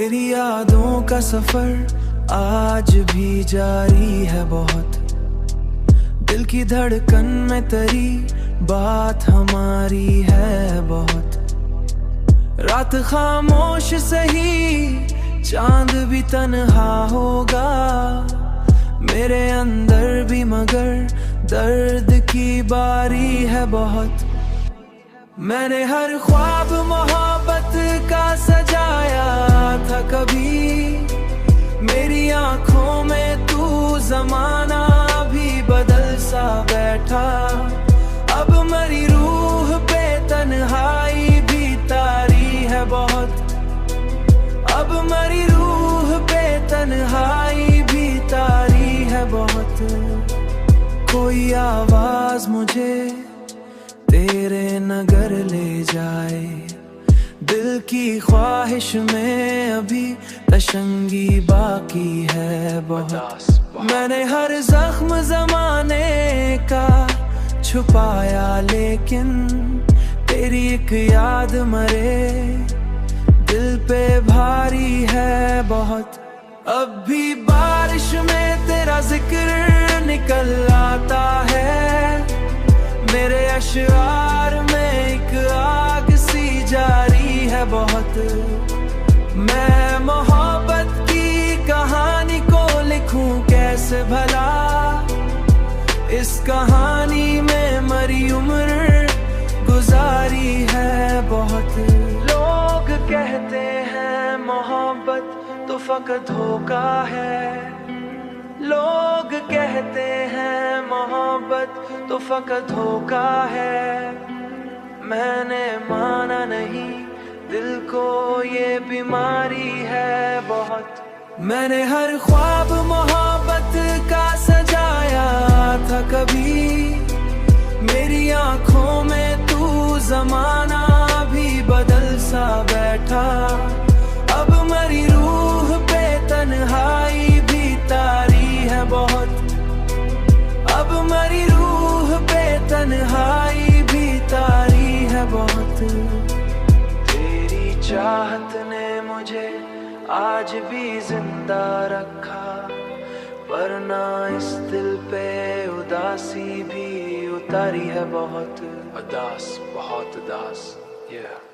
तेरी यादों का सफर आज भी जारी है बहुत, दिल की धड़कन में तेरी बात हमारी है बहुत। रात खामोश सही चांद भी तन्हा होगा, मेरे अंदर भी मगर दर्द की बारी है बहुत। मैंने हर ख्वाब मोहब्बत का सजाया था कभी, मेरी आंखों में तू जमाना भी बदल सा बैठा। अब मरी रूह पे तन्हाई भी तारी है बहुत, अब मरी रूह पे तन्हाई भी तारी है बहुत। कोई आवाज मुझे तेरे नगर ले जाए, दिल की ख्वाहिश में अभी तशंगी बाकी है बहुत। मैंने हर जख्म जमाने का छुपाया, लेकिन तेरी एक याद मरे दिल पे भारी है बहुत। अब भी बारिश में तेरा जिक्र निकल आता है, मेरे अशआर में एक आग सी जारी है बहुत। मैं मोहब्बत की कहानी को लिखूं कैसे भला, इस कहानी में मरी उम्र गुजारी है बहुत। लोग कहते हैं मोहब्बत तो फकत धोखा है, लोग कहते हैं मोहब्बत तो फकत धोखा है। मैंने माना नहीं, दिल को ये बीमारी है बहुत। मैंने हर ख्वाब मोहब्बत का सजाया था कभी, मेरी आंखों में तू जमाना भी बदल सा बैठा। अब मरी रूह पे तन्हाई भी तारी है बहुत, अब मरी रूह पे तन्हाई भी तारी है बहुत। तेरी चाहत ने मुझे आज भी जिंदा रखा, वरना इस दिल पे उदासी भी उतारी है बहुत। उदास, बहुत उदास, yeah।